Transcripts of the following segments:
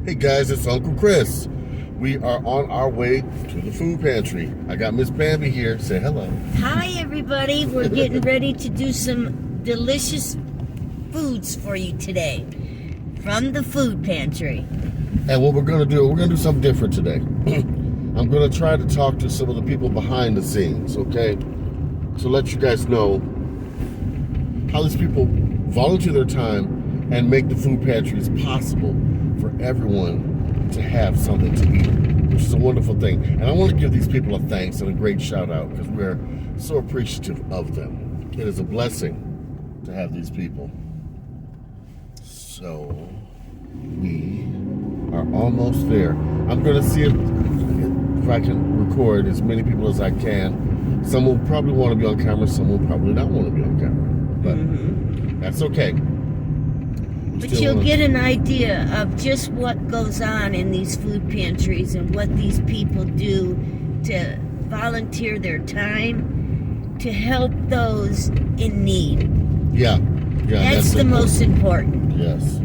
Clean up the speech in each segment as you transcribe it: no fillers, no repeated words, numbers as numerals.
Hey guys, it's Uncle Chris. We are on our way to the food pantry. I got Miss Bambi here. Say hello. Hi everybody. We're getting ready to do some delicious foods for you today from the food pantry. And what we're going to do something different today. I'm going to try to talk to some of the people behind the scenes, okay? To let you guys know how these people volunteer their time and make the food pantries possible for everyone to have something to eat, which is a wonderful thing. And I want to give these people a thanks and a great shout out because we're so appreciative of them. It is a blessing to have these people. So we are almost there. I'm going to see if I can record as many people as I can. Some will probably want to be on camera, some will probably not want to be on camera. But that's okay. But you'll get an idea of just what goes on in these food pantries and what these people do to volunteer their time to help those in need. Yeah. That's the most important. Yes.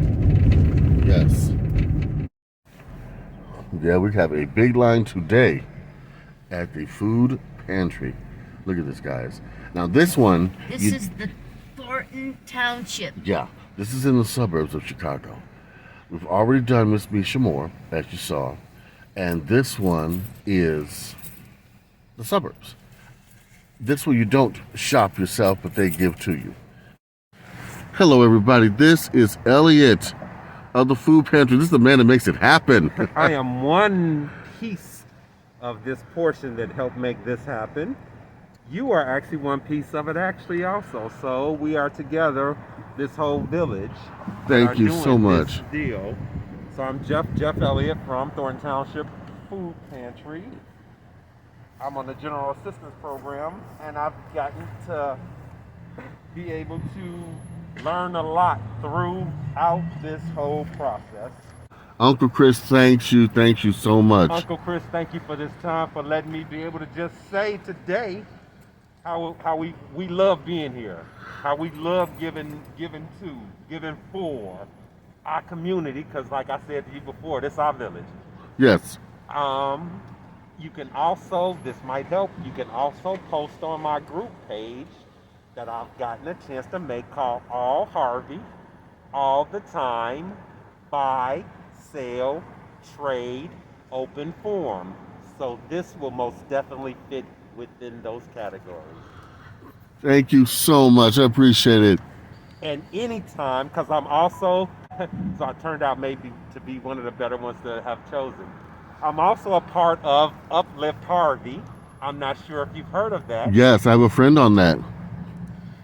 Yeah, we have a big line today at the food pantry. Look at this, guys. Now this one... This is the Thornton Township. Yeah. This is in the suburbs of Chicago. We've already done Miss Meisha Moore, as you saw. And this one is the suburbs. This one you don't shop yourself, but they give to you. Hello, everybody. This is Elliot of the food pantry. This is the man that makes it happen. I am one piece of this portion that helped make this happen. You are actually one piece of it actually also. So we are together, this whole village. Thank you so much. This deal. So I'm Jeff Elliot from Thornton Township Food Pantry. I'm on the General Assistance Program, and I've gotten to be able to learn a lot throughout this whole process. Uncle Chris, thank you so much. Uncle Chris, thank you for this time, for letting me be able to just say today how we love being here, how we love giving for our community, because like I said to you before, this is our village. Yes. You can also, this might help, you can also post on my group page that I've gotten a chance to make called All Harvey, All the Time, Buy, Sell, Trade, Open Forum. So this will most definitely fit within those categories. Thank you so much. I appreciate it. And anytime, because I'm also, so I turned out maybe to be one of the better ones to have chosen. I'm also a part of Uplift Harvey. I'm not sure if you've heard of that. Yes, I have a friend on that.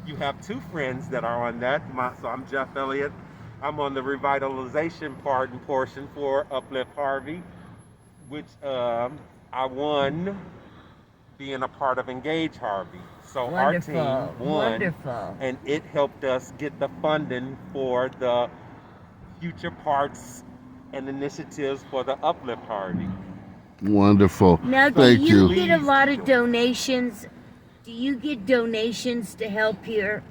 You have two friends that are on that. So I'm Jeff Elliot. I'm on the revitalization part and portion for Uplift Harvey, which I won being a part of Engage Harvey. So Wonderful. our team won, Wonderful. and it helped us get the funding for the future parts and initiatives for the Uplift Harvey. Wonderful. Now, Thank do you you. get a lot of donations? Do you get donations to help here?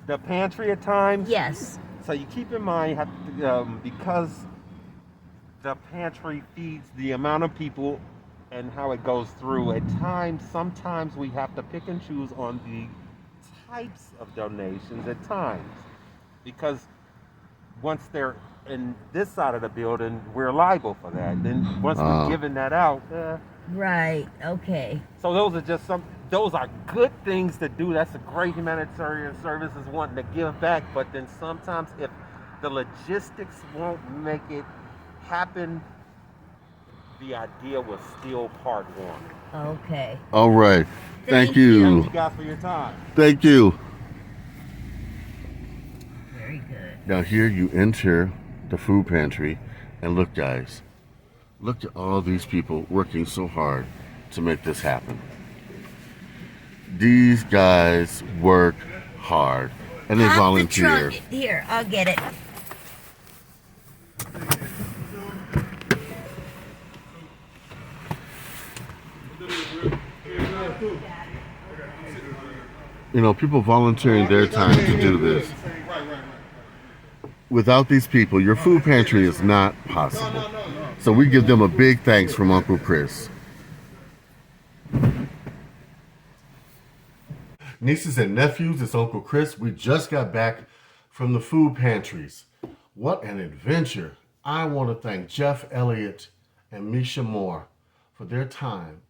The pantry at times? Yes. So you keep in mind, because the pantry feeds the amount of people and how it goes through, at times, sometimes we have to pick and choose on the types of donations at times. Because once they're in this side of the building, we're liable for that. Then once we're giving that out, Right. Okay. so those are good things to do. That's a great humanitarian service, is wanting to give back. But then sometimes if the logistics won't make it happen, the idea was still part one. Okay. All right. Thank Thank you. you guys for your time. Thank you. Very good. Now here you enter the food pantry, and look, guys, look at all these people working so hard to make this happen. These guys work hard, and they Pop the volunteer. trunk. Here, I'll get it. You know, people volunteering their time to do this. Without these people, your food pantry is not possible. So we give them a big thanks from Uncle Chris. Nieces and nephews, it's Uncle Chris. We just got back from the food pantries. What an adventure. I want to thank Jeff Elliot and Meisha Moore for their time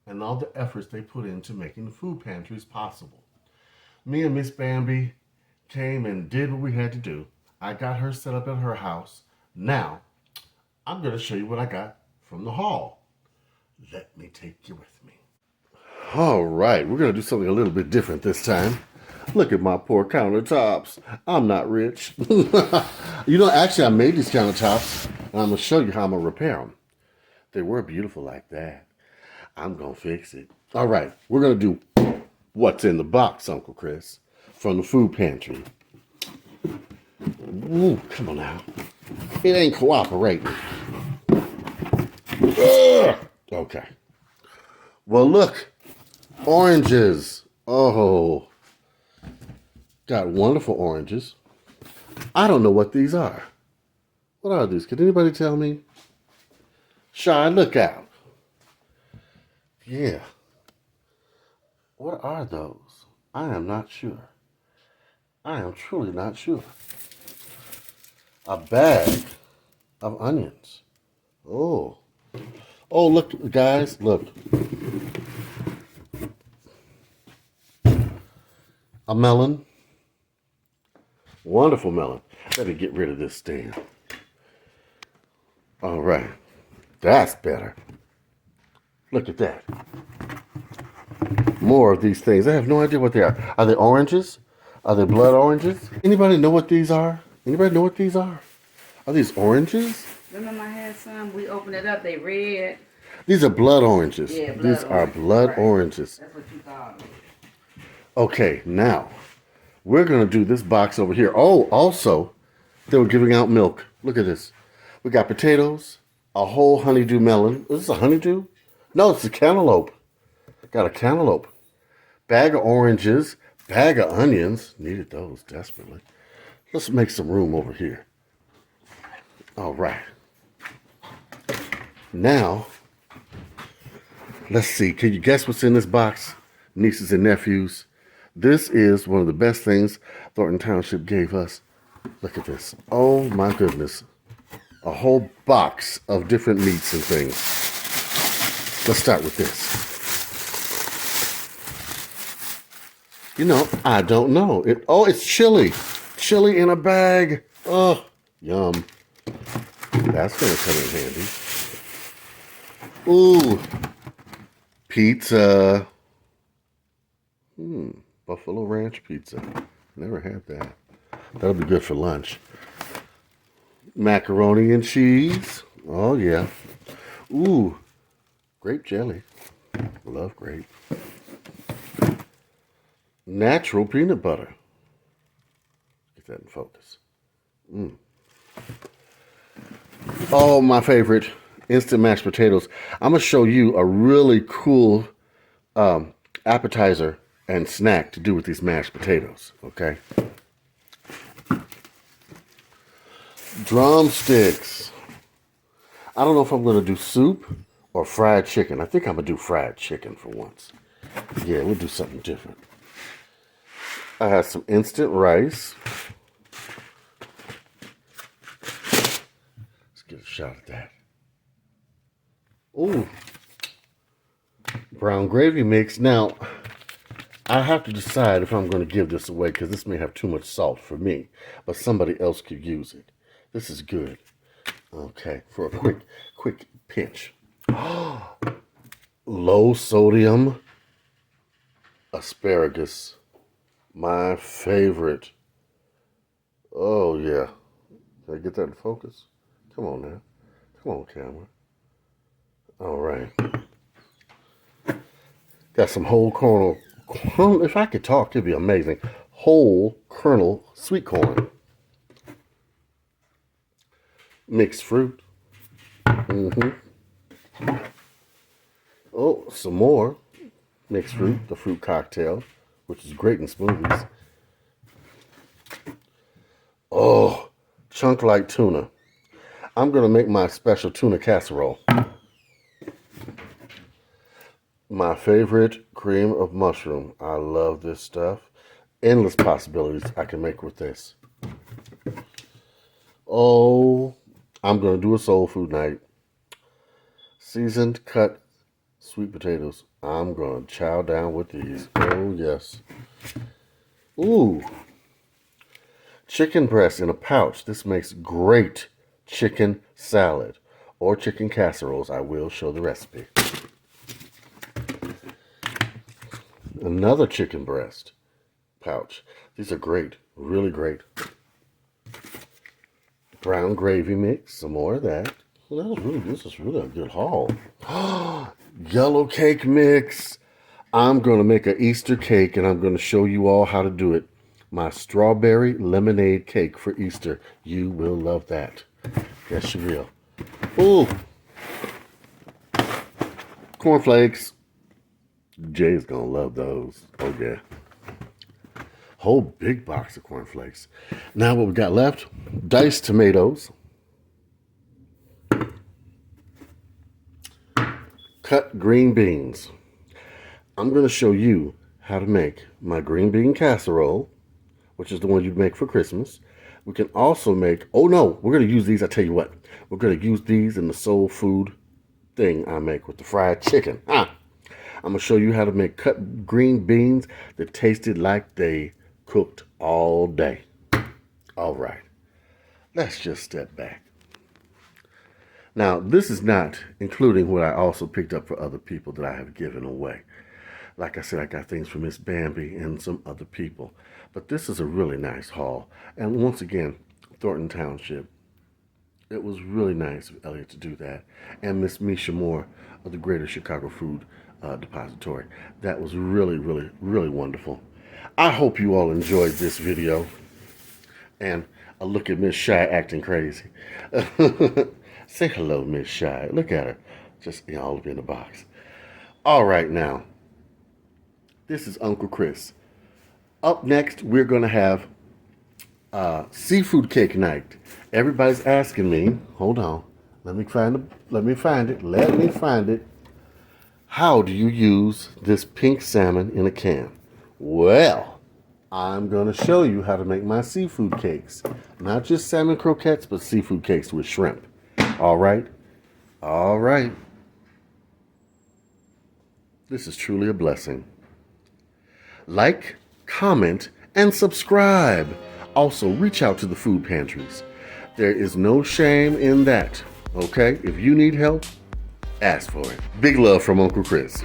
and all the efforts they put into making the food pantries possible. Me and Miss Bambi came and did what we had to do. I got her set up at her house. Now, I'm going to show you what I got from the hall. Let me take you with me. All right, we're going to do something a little bit different this time. Look at my poor countertops. I'm not rich. Actually, I made these countertops, and I'm going to show you how I'm going to repair them. They were beautiful like that. I'm going to fix it. All right, we're going to do what's in the box, Uncle Chris, from the food pantry. Ooh, come on now. It ain't cooperating. Ugh. Okay. Well, look. Oranges. Oh. Got wonderful oranges. I don't know what these are. What are these? Can anybody tell me? Shy, look out. Yeah. What are those? I am not sure. I am truly not sure. A bag of onions. Oh. Oh, look, guys, look. A melon. Wonderful melon. Better get rid of this stand. All right. That's better. Look at that. More of these things. I have no idea what they are. Are they oranges? Are they blood oranges? Anybody know what these are? Anybody know what these are? Are these oranges? Remember I had some? We opened it up. They red. These are blood oranges. Yeah, blood These are blood right. oranges. That's what you thought. Okay, now we're going to do this box over here. Oh, also, they were giving out milk. Look at this. We got potatoes, a whole honeydew melon. Is this a honeydew? No, it's a cantaloupe. Got a cantaloupe. Bag of oranges, bag of onions. Needed those desperately. Let's make some room over here. All right. Now, let's see. Can you guess what's in this box, nieces and nephews? This is one of the best things Thornton Township gave us. Look at this. Oh, my goodness. A whole box of different meats and things. Let's start with this. I don't know. It's chili. Chili in a bag. Oh, yum. That's going to come in handy. Ooh. Pizza. Buffalo Ranch pizza. Never had that. That'll be good for lunch. Macaroni and cheese. Oh, yeah. Ooh. Grape jelly. Love grape. Natural peanut butter. Get that in focus. Oh, my favorite. Instant mashed potatoes. I'm going to show you a really cool appetizer and snack to do with these mashed potatoes, okay? Drumsticks. I don't know if I'm going to do soup or fried chicken. I think I'm going to do fried chicken for once. Yeah, we'll do something different. I have some instant rice. Let's get a shot at that. Ooh. Brown gravy mix. Now, I have to decide if I'm going to give this away because this may have too much salt for me, but somebody else could use it. This is good. Okay, for a quick pinch. Low sodium asparagus. My favorite. Oh, yeah. Did I get that in focus? Come on now. Come on, camera. All right. Got some whole kernel. If I could talk, it'd be amazing. Whole kernel sweet corn. Mixed fruit. Oh, some more mixed fruit. The fruit cocktail, which is great in smoothies. Oh, chunk like tuna. I'm going to make my special tuna casserole. My favorite cream of mushroom. I love this stuff. Endless possibilities I can make with this. Oh, I'm going to do a soul food night. Seasoned cut sweet potatoes. I'm going to chow down with these. Oh, yes. Ooh. Chicken breast in a pouch. This makes great chicken salad or chicken casseroles. I will show the recipe. Another chicken breast pouch. These are great. Really great. Brown gravy mix. Some more of that. Well, this is really a good haul. Yellow cake mix. I'm going to make an Easter cake and I'm going to show you all how to do it. My strawberry lemonade cake for Easter. You will love that. Yes, you will. Ooh. Cornflakes. Jay's going to love those. Oh, yeah. Whole big box of cornflakes. Now what we got left? Diced tomatoes. Cut green beans. I'm going to show you how to make my green bean casserole, which is the one you'd make for Christmas. We can also make, oh no, we're going to use these, I tell you what. We're going to use these in the soul food thing I make with the fried chicken. I'm going to show you how to make cut green beans that tasted like they cooked all day. All right, let's just step back. Now, this is not including what I also picked up for other people that I have given away. Like I said, I got things for Miss Bambi and some other people. But this is a really nice haul. And once again, Thornton Township. It was really nice of Elliot to do that. And Miss Meisha Moore of the Greater Chicago Food Depository. That was really, really, really wonderful. I hope you all enjoyed this video. And a look at Miss Shy acting crazy. Say hello, Miss Shy. Look at her. Just all up in the box. All right, now. This is Uncle Chris. Up next, we're going to have seafood cake night. Everybody's asking me, hold on, let me find it. How do you use this pink salmon in a can? Well, I'm going to show you how to make my seafood cakes. Not just salmon croquettes, but seafood cakes with shrimp. All right? All right. This is truly a blessing. Like, comment, and subscribe. Also, reach out to the food pantries. There is no shame in that, okay? If you need help, ask for it. Big love from Uncle Chris.